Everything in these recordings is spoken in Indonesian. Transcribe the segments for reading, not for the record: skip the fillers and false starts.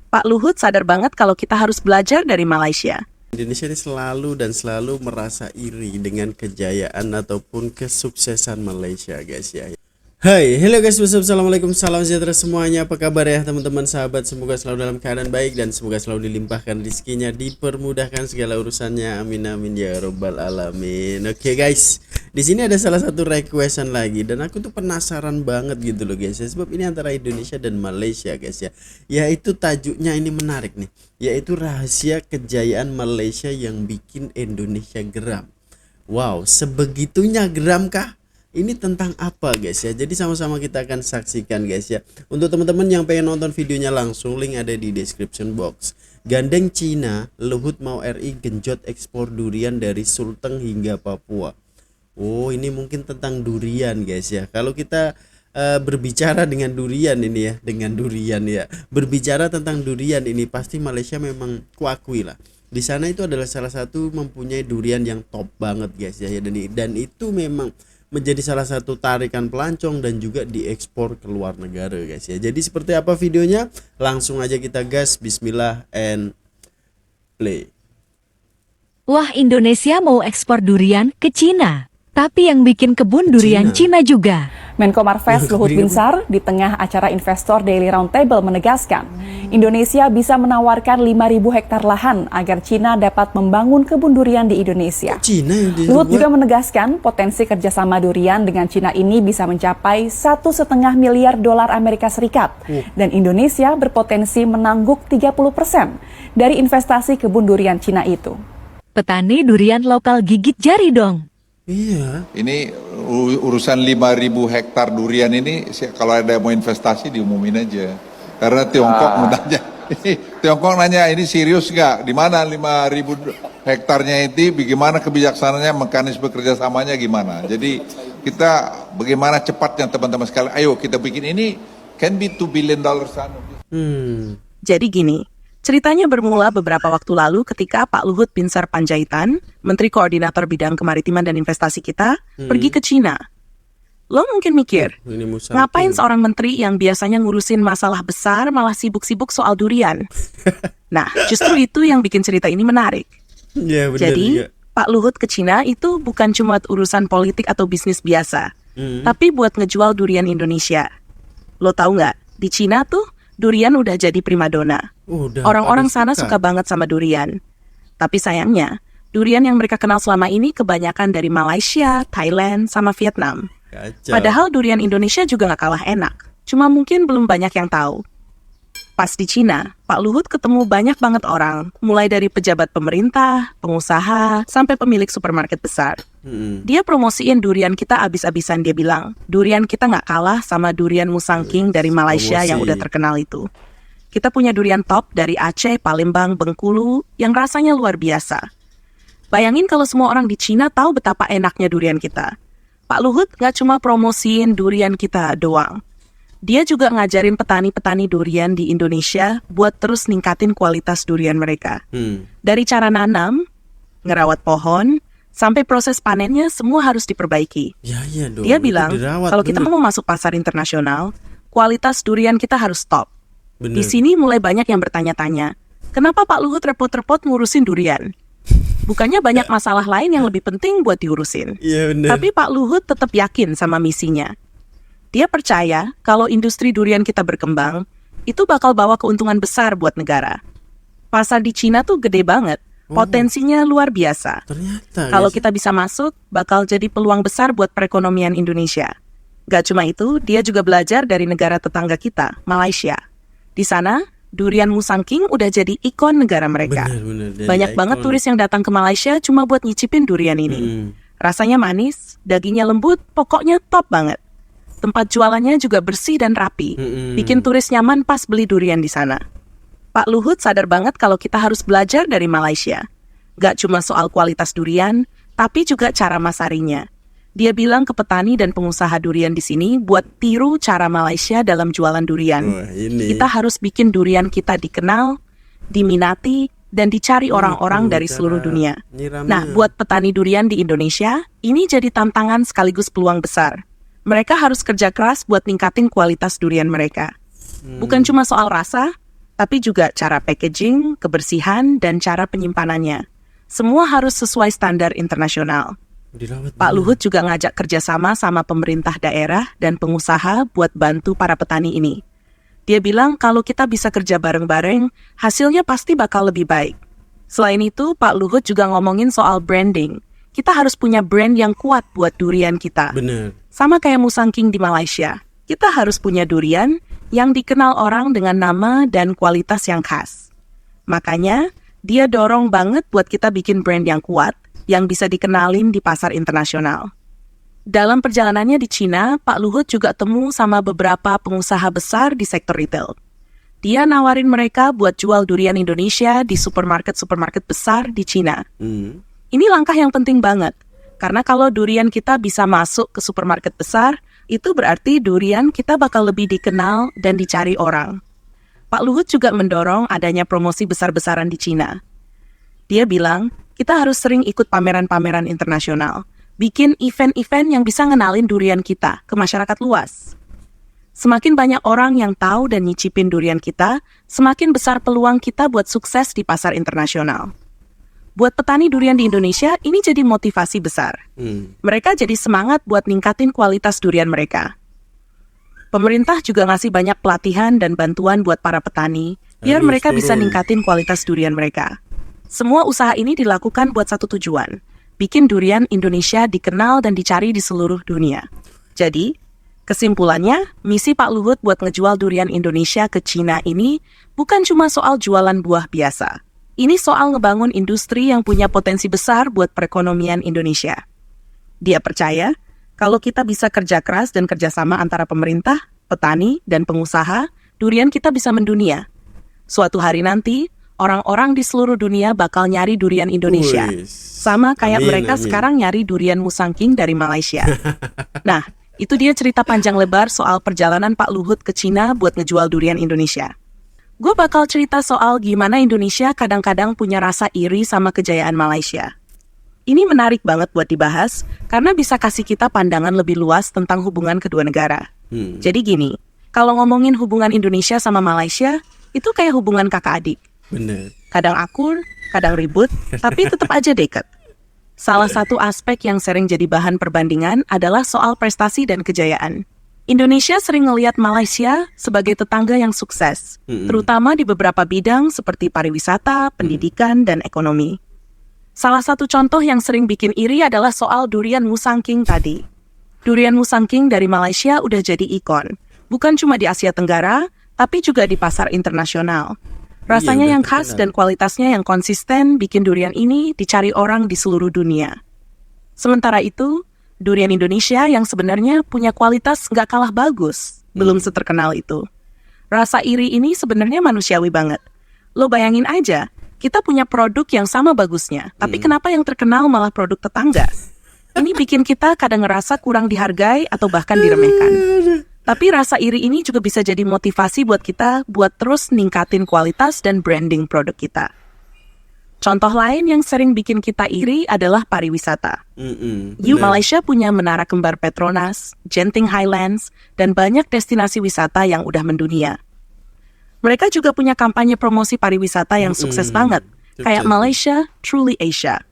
Pak Luhut sadar banget kalau kita harus belajar dari Malaysia. Indonesia ini selalu merasa iri dengan kejayaan ataupun kesuksesan Malaysia, guys ya. Hai, hello guys, assalamualaikum, salam sejahtera semuanya. Apa kabar ya teman-teman sahabat? Semoga selalu dalam keadaan baik dan semoga selalu dilimpahkan rezekinya, dipermudahkan segala urusannya. Amin amin ya robbal alamin. Oke guys, di sini ada salah satu requestan lagi dan aku tuh penasaran banget gitu loh guys ya, sebab ini antara Indonesia dan Malaysia guys ya. Yaitu tajuknya ini menarik nih, yaitu rahasia kejayaan Malaysia yang bikin Indonesia geram. Wow, sebegitunya geram kah? Ini tentang apa guys ya? Jadi sama-sama kita akan saksikan guys ya. Untuk teman-teman yang pengen nonton videonya langsung, link ada di description box. Gandeng Cina, Luhut mau RI genjot ekspor durian dari Sulteng hingga Papua. Oh, ini mungkin tentang durian guys ya. Kalau kita berbicara dengan durian ini ya, berbicara tentang durian ini pasti Malaysia memang kuakui lah. Di sana itu adalah salah satu mempunyai durian yang top banget guys ya. Dan itu memang menjadi salah satu tarikan pelancong dan juga diekspor ke luar negara guys ya. Jadi seperti apa videonya? Langsung aja kita gas, bismillah and play. Wah, Indonesia mau ekspor durian ke Cina. Tapi yang bikin kebun durian Cina juga. Menko Marves Luhut Binsar di tengah acara investor Daily Roundtable menegaskan, Indonesia bisa menawarkan 5.000 hektar lahan agar Cina dapat membangun kebun durian di Indonesia. Luhut juga menegaskan potensi kerjasama durian dengan Cina ini bisa mencapai $1,5 miliar Amerika Serikat dan Indonesia berpotensi menangguk 30% dari investasi kebun durian Cina itu. Petani durian lokal gigit jari dong. Iya. Ini urusan 5.000 hektar durian ini, kalau ada mau investasi diumumin aja. Karena Tiongkok nanya, Tiongkok nanya ini serius nggak? Di mana 5.000 hektarnya itu? Bagaimana kebijaksanaannya, mekanisme kerjasamanya gimana? Jadi kita bagaimana cepatnya teman-teman sekalian? Ayo kita bikin ini, can be $2 billion. Jadi gini. Ceritanya bermula beberapa waktu lalu ketika Pak Luhut Binsar Panjaitan, Menteri Koordinator Bidang Kemaritiman dan Investasi kita, pergi ke Cina. Lo mungkin mikir, ngapain seorang menteri yang biasanya ngurusin masalah besar malah sibuk-sibuk soal durian? Nah, justru itu yang bikin cerita ini menarik. Ya, bener, jadi, ya. Pak Luhut ke Cina itu bukan cuma urusan politik atau bisnis biasa, tapi buat ngejual durian Indonesia. Lo tahu nggak, di Cina tuh durian udah jadi primadona. Orang-orang sana suka banget sama durian. Tapi sayangnya, durian yang mereka kenal selama ini kebanyakan dari Malaysia, Thailand, sama Vietnam. Kacau. Padahal durian Indonesia juga gak kalah enak. Cuma mungkin belum banyak yang tahu. Pas di Cina, Pak Luhut ketemu banyak banget orang, mulai dari pejabat pemerintah, pengusaha, sampai pemilik supermarket besar. Dia promosiin durian kita abis-abisan. Dia bilang, durian kita gak kalah sama durian Musang King dari Malaysia yang udah terkenal itu. Kita punya durian top dari Aceh, Palembang, Bengkulu yang rasanya luar biasa. Bayangin kalau semua orang di Cina tahu betapa enaknya durian kita. Pak Luhut gak cuma promosiin durian kita doang. Dia juga ngajarin petani-petani durian di Indonesia buat terus ningkatin kualitas durian mereka. Dari cara nanam, ngerawat pohon, sampai proses panennya semua harus diperbaiki. Ya dong, dia bilang, kalau kita mau masuk pasar internasional, kualitas durian kita harus top. Di sini mulai banyak yang bertanya-tanya, kenapa Pak Luhut repot-repot ngurusin durian? Bukannya banyak masalah lain yang lebih penting buat diurusin. Tapi Pak Luhut tetap yakin sama misinya. Dia percaya kalau industri durian kita berkembang, itu bakal bawa keuntungan besar buat negara. Pasar di Cina tuh gede banget, potensinya luar biasa. Ternyata, kalau kita bisa masuk, bakal jadi peluang besar buat perekonomian Indonesia. Gak cuma itu, dia juga belajar dari negara tetangga kita, Malaysia. Di sana, durian Musang King udah jadi ikon negara mereka. Banyak banget turis yang datang ke Malaysia cuma buat nyicipin durian ini. Rasanya manis, dagingnya lembut, pokoknya top banget. Tempat jualannya juga bersih dan rapi, bikin turis nyaman pas beli durian di sana. Pak Luhut sadar banget kalau kita harus belajar dari Malaysia. Gak cuma soal kualitas durian, tapi juga cara masarinya. Dia bilang ke petani dan pengusaha durian di sini buat tiru cara Malaysia dalam jualan durian. Kita harus bikin durian kita dikenal, diminati, dan dicari orang-orang dari seluruh dunia. Nah, buat petani durian di Indonesia, ini jadi tantangan sekaligus peluang besar. Mereka harus kerja keras buat ningkatin kualitas durian mereka. Bukan cuma soal rasa, tapi juga cara packaging, kebersihan, dan cara penyimpanannya. Semua harus sesuai standar internasional. Pak Luhut juga ngajak kerjasama sama pemerintah daerah dan pengusaha buat bantu para petani ini. Dia bilang kalau kita bisa kerja bareng-bareng, hasilnya pasti bakal lebih baik. Selain itu, Pak Luhut juga ngomongin soal branding. Kita harus punya brand yang kuat buat durian kita. Bener. Sama kayak Musangking di Malaysia. Kita harus punya durian yang dikenal orang dengan nama dan kualitas yang khas. Makanya, dia dorong banget buat kita bikin brand yang kuat, yang bisa dikenalin di pasar internasional. Dalam perjalanannya di Cina, Pak Luhut juga temu sama beberapa pengusaha besar di sektor retail. Dia nawarin mereka buat jual durian Indonesia di supermarket-supermarket besar di Cina. Ini langkah yang penting banget, karena kalau durian kita bisa masuk ke supermarket besar, itu berarti durian kita bakal lebih dikenal dan dicari orang. Pak Luhut juga mendorong adanya promosi besar-besaran di Cina. Dia bilang, kita harus sering ikut pameran-pameran internasional, bikin event-event yang bisa ngenalin durian kita ke masyarakat luas. Semakin banyak orang yang tahu dan nyicipin durian kita, semakin besar peluang kita buat sukses di pasar internasional. Buat petani durian di Indonesia, ini jadi motivasi besar. Mereka jadi semangat buat ningkatin kualitas durian mereka. Pemerintah juga ngasih banyak pelatihan dan bantuan buat para petani, biar mereka bisa ningkatin kualitas durian mereka. Semua usaha ini dilakukan buat satu tujuan, bikin durian Indonesia dikenal dan dicari di seluruh dunia. Jadi, kesimpulannya, misi Pak Luhut buat ngejual durian Indonesia ke Cina ini bukan cuma soal jualan buah biasa. Ini soal ngebangun industri yang punya potensi besar buat perekonomian Indonesia. Dia percaya, kalau kita bisa kerja keras dan kerjasama antara pemerintah, petani, dan pengusaha, durian kita bisa mendunia. Suatu hari nanti, orang-orang di seluruh dunia bakal nyari durian Indonesia. Sama kayak mereka sekarang nyari durian Musangking dari Malaysia. Nah, itu dia cerita panjang lebar soal perjalanan Pak Luhut ke Cina buat ngejual durian Indonesia. Gue bakal cerita soal gimana Indonesia kadang-kadang punya rasa iri sama kejayaan Malaysia. Ini menarik banget buat dibahas, karena bisa kasih kita pandangan lebih luas tentang hubungan kedua negara. Jadi gini, kalau ngomongin hubungan Indonesia sama Malaysia, itu kayak hubungan kakak adik. Bener. Kadang akur, kadang ribut, tapi tetap aja deket. Salah satu aspek yang sering jadi bahan perbandingan adalah soal prestasi dan kejayaan. Indonesia sering ngelihat Malaysia sebagai tetangga yang sukses, terutama di beberapa bidang seperti pariwisata, pendidikan, dan ekonomi. Salah satu contoh yang sering bikin iri adalah soal durian Musangking tadi. Durian Musangking dari Malaysia udah jadi ikon, bukan cuma di Asia Tenggara, tapi juga di pasar internasional. Rasanya yang khas dan kualitasnya yang konsisten bikin durian ini dicari orang di seluruh dunia. Sementara itu, durian Indonesia yang sebenarnya punya kualitas nggak kalah bagus, belum seterkenal itu. Rasa iri ini sebenarnya manusiawi banget. Lo bayangin aja, kita punya produk yang sama bagusnya, tapi kenapa yang terkenal malah produk tetangga? Ini bikin kita kadang ngerasa kurang dihargai atau bahkan diremehkan. Tapi rasa iri ini juga bisa jadi motivasi buat kita buat terus ningkatin kualitas dan branding produk kita. Contoh lain yang sering bikin kita iri adalah pariwisata. Malaysia punya Menara Kembar Petronas, Genting Highlands, dan banyak destinasi wisata yang udah mendunia. Mereka juga punya kampanye promosi pariwisata yang sukses banget, kayak Malaysia Truly Asia.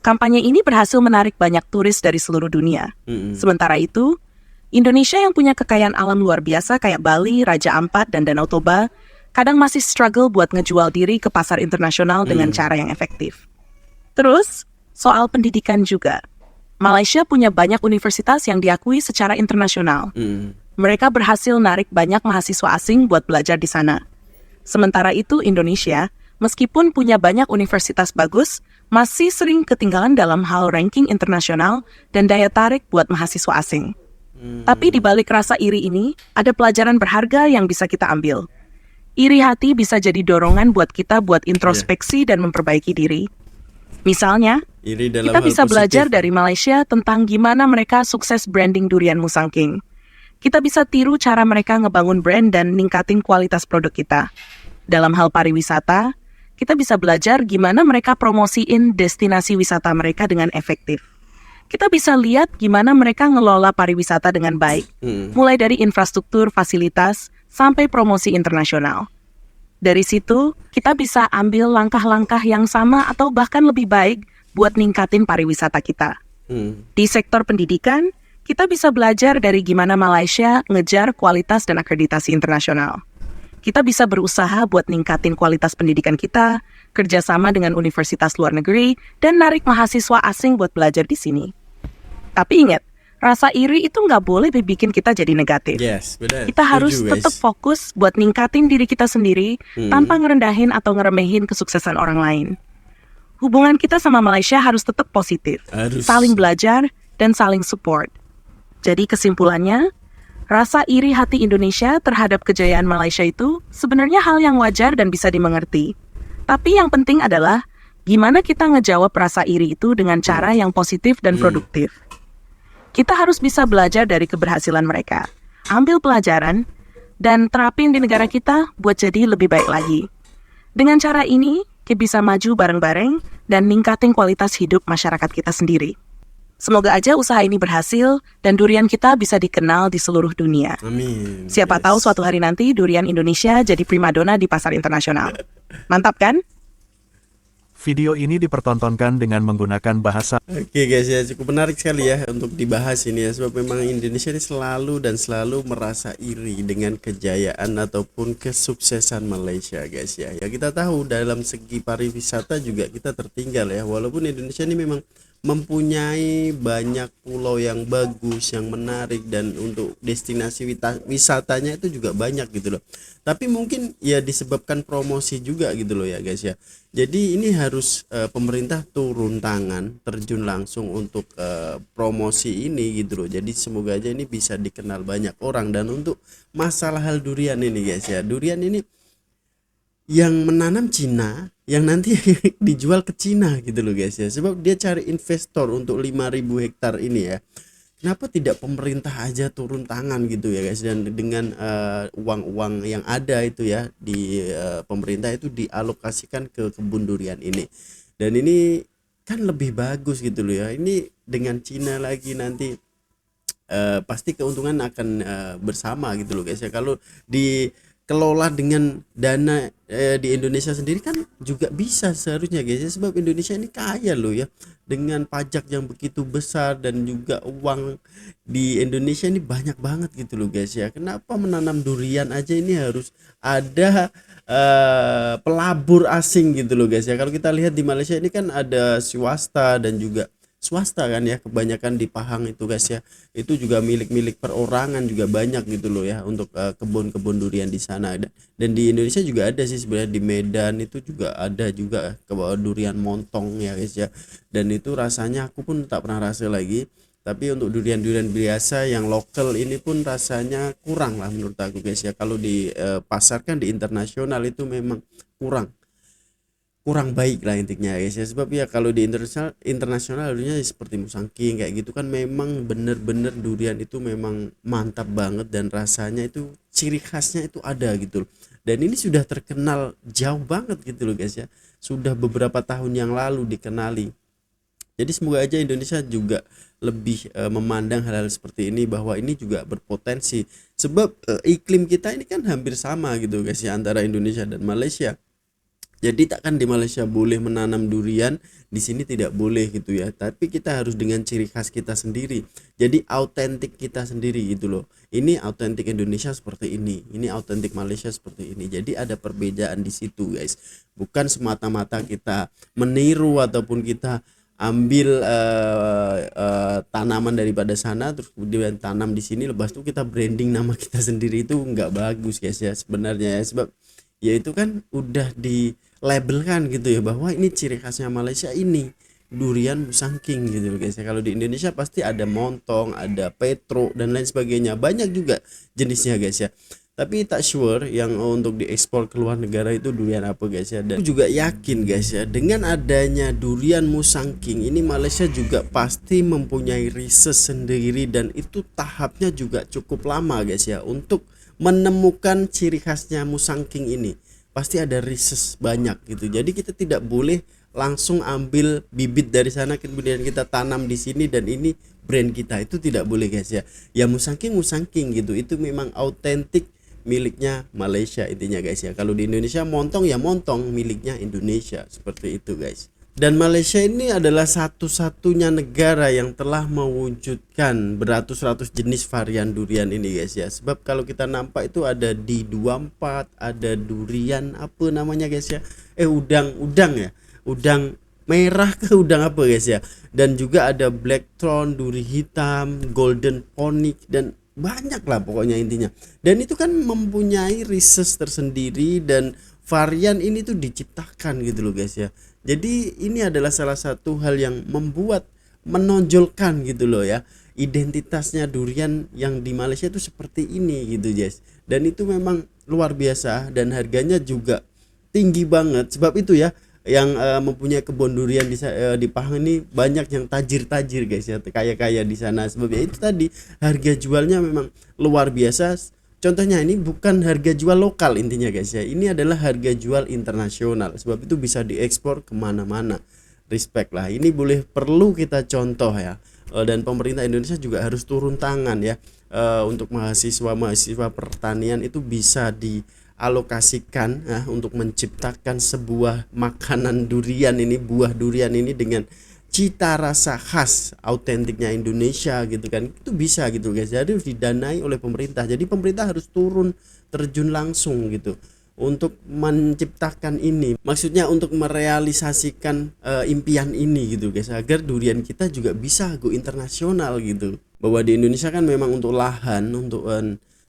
Kampanye ini berhasil menarik banyak turis dari seluruh dunia. Sementara itu, Indonesia yang punya kekayaan alam luar biasa kayak Bali, Raja Ampat, dan Danau Toba, kadang masih struggle buat ngejual diri ke pasar internasional dengan cara yang efektif. Terus, soal pendidikan juga. Malaysia punya banyak universitas yang diakui secara internasional. Mereka berhasil narik banyak mahasiswa asing buat belajar di sana. Sementara itu, Indonesia, meskipun punya banyak universitas bagus, masih sering ketinggalan dalam hal ranking internasional dan daya tarik buat mahasiswa asing. Tapi di balik rasa iri ini, ada pelajaran berharga yang bisa kita ambil. Iri hati bisa jadi dorongan buat kita buat introspeksi dan memperbaiki diri. Misalnya, kita bisa belajar dari Malaysia tentang gimana mereka sukses branding durian Musangking. Kita bisa tiru cara mereka ngebangun brand dan ningkatin kualitas produk kita. Dalam hal pariwisata, kita bisa belajar gimana mereka promosiin destinasi wisata mereka dengan efektif. Kita bisa lihat gimana mereka ngelola pariwisata dengan baik, mulai dari infrastruktur, fasilitas, sampai promosi internasional. Dari situ, kita bisa ambil langkah-langkah yang sama atau bahkan lebih baik buat ningkatin pariwisata kita. Di sektor pendidikan, kita bisa belajar dari gimana Malaysia ngejar kualitas dan akreditasi internasional. Kita bisa berusaha buat ningkatin kualitas pendidikan kita, kerjasama dengan universitas luar negeri, dan narik mahasiswa asing buat belajar di sini. Tapi ingat, rasa iri itu nggak boleh bikin kita jadi negatif. Yes, benar. Kita harus Setuju, guys. tetap fokus buat ningkatin diri kita sendiri tanpa ngerendahin atau ngeremehin kesuksesan orang lain. Hubungan kita sama Malaysia harus tetap positif, Harus. saling belajar, dan saling support. Jadi kesimpulannya, rasa iri hati Indonesia terhadap kejayaan Malaysia itu sebenarnya hal yang wajar dan bisa dimengerti. Tapi yang penting adalah gimana kita ngejawab rasa iri itu dengan cara yang positif dan produktif. Kita harus bisa belajar dari keberhasilan mereka, ambil pelajaran, dan terapin di negara kita buat jadi lebih baik lagi. Dengan cara ini, kita bisa maju bareng-bareng dan ningkatin kualitas hidup masyarakat kita sendiri. Semoga aja usaha ini berhasil dan durian kita bisa dikenal di seluruh dunia. Amin. Siapa Yes. tahu suatu hari nanti durian Indonesia jadi primadona di pasar internasional. Mantap kan? Video ini dipertontonkan dengan menggunakan bahasa Oke guys ya, cukup menarik sekali ya untuk dibahas ini ya, sebab memang Indonesia ini selalu merasa iri dengan kejayaan ataupun kesuksesan Malaysia guys ya. Ya kita tahu dalam segi pariwisata juga kita tertinggal ya, walaupun Indonesia ini memang mempunyai banyak pulau yang bagus, yang menarik, dan untuk destinasi wisatanya itu juga banyak gitu loh. Tapi mungkin ya disebabkan promosi juga gitu loh ya guys ya. Jadi ini harus pemerintah turun tangan, terjun langsung untuk promosi ini gitu loh. Jadi semoga aja ini bisa dikenal banyak orang. Dan untuk masalah hal durian ini guys ya, durian ini yang menanam Cina, yang nanti dijual ke Cina gitu loh guys ya. Sebab dia cari investor untuk 5.000 hektar ini ya. Kenapa tidak pemerintah aja turun tangan gitu ya guys, dan dengan uang-uang yang ada itu ya di pemerintah itu dialokasikan ke kebun durian ini. Dan ini kan lebih bagus gitu loh ya. Ini dengan Cina lagi nanti pasti keuntungan akan bersama gitu loh guys ya. Kalau dikelola dengan dana di Indonesia sendiri kan juga bisa seharusnya guys ya, sebab Indonesia ini kaya loh ya, dengan pajak yang begitu besar dan juga uang di Indonesia ini banyak banget gitu loh guys ya. Kenapa menanam durian aja ini harus ada pelabur asing gitu loh guys ya. Kalau kita lihat di Malaysia ini kan ada swasta dan juga swasta kan ya, kebanyakan di Pahang itu guys ya, itu juga milik perorangan juga banyak gitu loh ya untuk kebun-kebun durian di sana. Dan di Indonesia juga ada sih sebenarnya, di Medan itu juga ada juga durian montong ya guys ya, dan itu rasanya aku pun tak pernah rasa lagi. Tapi untuk durian-durian biasa yang lokal ini pun rasanya kurang lah menurut aku guys ya. Kalau dipasarkan di internasional itu memang kurang baik lah intinya guys ya. Sebab ya kalau di internasional dulunya seperti Musang King kayak gitu kan, memang bener-bener durian itu memang mantap banget dan rasanya itu ciri khasnya itu ada gitu loh. Dan ini sudah terkenal jauh banget gitu loh guys ya, sudah beberapa tahun yang lalu dikenali. Jadi semoga aja Indonesia juga lebih memandang hal-hal seperti ini, bahwa ini juga berpotensi. Sebab iklim kita ini kan hampir sama gitu guys ya, antara Indonesia dan Malaysia. Jadi takkan di Malaysia boleh menanam durian, di sini tidak boleh gitu ya. Tapi kita harus dengan ciri khas kita sendiri. Jadi autentik kita sendiri gitu loh. Ini autentik Indonesia seperti ini autentik Malaysia seperti ini. Jadi ada perbedaan di situ guys. Bukan semata-mata kita meniru ataupun kita ambil tanaman daripada sana terus kemudian tanam di sini, lepas itu kita branding nama kita sendiri. Itu nggak bagus guys ya sebenarnya ya. Sebab ya itu kan udah di labelkan gitu ya, bahwa ini ciri khasnya Malaysia, ini durian Musang King gitu loh guys ya. Kalau di Indonesia pasti ada montong, ada petro dan lain sebagainya, banyak juga jenisnya guys ya. Tapi tak sure yang untuk diekspor ke luar negara itu durian apa guys ya. Dan aku juga yakin guys ya, dengan adanya durian Musang King ini Malaysia juga pasti mempunyai riset sendiri, dan itu tahapnya juga cukup lama guys ya untuk menemukan ciri khasnya Musang King ini. Pasti ada riset banyak gitu. Jadi kita tidak boleh langsung ambil bibit dari sana kemudian kita tanam di sini dan ini brand kita, itu tidak boleh guys ya. Ya Musang King gitu, itu memang autentik miliknya Malaysia intinya guys ya. Kalau di Indonesia montong ya montong miliknya Indonesia, seperti itu guys. Dan Malaysia ini adalah satu-satunya negara yang telah mewujudkan beratus-ratus jenis varian durian ini guys ya. Sebab kalau kita nampak itu ada di 24, ada durian apa namanya guys ya. Udang ya. Udang merah ke udang apa guys ya. Dan juga ada black thorn, duri hitam, golden ponic, dan banyak lah pokoknya intinya. Dan itu kan mempunyai research tersendiri dan varian ini tuh diciptakan gitu loh guys ya. Jadi ini adalah salah satu hal yang menonjolkan gitu loh ya, identitasnya durian yang di Malaysia itu seperti ini gitu guys. Dan itu memang luar biasa dan harganya juga tinggi banget. Sebab itu ya, yang mempunyai kebun durian di Pahang ini banyak yang tajir-tajir guys ya, kaya-kaya di sana. Sebab ya itu tadi, harga jualnya memang luar biasa. Contohnya ini bukan harga jual lokal intinya guys ya, ini adalah harga jual internasional. Sebab itu bisa diekspor kemana-mana. Respect lah, ini perlu kita contoh ya. Dan pemerintah Indonesia juga harus turun tangan ya, untuk mahasiswa pertanian itu bisa dialokasikan untuk menciptakan sebuah makanan durian ini, buah durian ini dengan cita rasa khas autentiknya Indonesia gitu kan. Itu bisa gitu guys, jadi harus didanai oleh pemerintah. Jadi pemerintah harus turun terjun langsung gitu untuk menciptakan ini, maksudnya untuk merealisasikan impian ini gitu guys, agar durian kita juga bisa go internasional gitu. Bahwa di Indonesia kan memang untuk lahan, untuk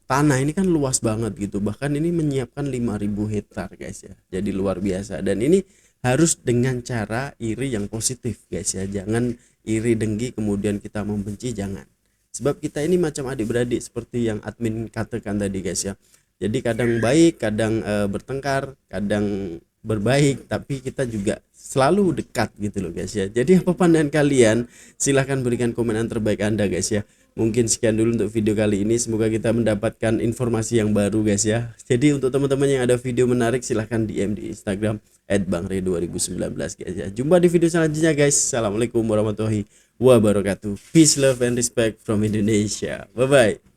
tanah ini kan luas banget gitu, bahkan ini menyiapkan 5.000 hektar guys ya. Jadi luar biasa, dan ini harus dengan cara iri yang positif guys ya. Jangan iri dengki kemudian kita membenci, jangan. Sebab kita ini macam adik-beradik seperti yang admin katakan tadi guys ya. Jadi kadang baik, kadang bertengkar, kadang berbaik, tapi kita juga selalu dekat gitu loh guys ya. Jadi apa pandangan kalian? Silahkan berikan komentar terbaik Anda guys ya. Mungkin sekian dulu untuk video kali ini, semoga kita mendapatkan informasi yang baru guys ya. Jadi untuk teman-teman yang ada video menarik, silahkan DM di Instagram @bangre2019 guys ya. Jumpa di video selanjutnya guys. Assalamualaikum warahmatullahi wabarakatuh. Peace, love and respect from Indonesia. Bye bye.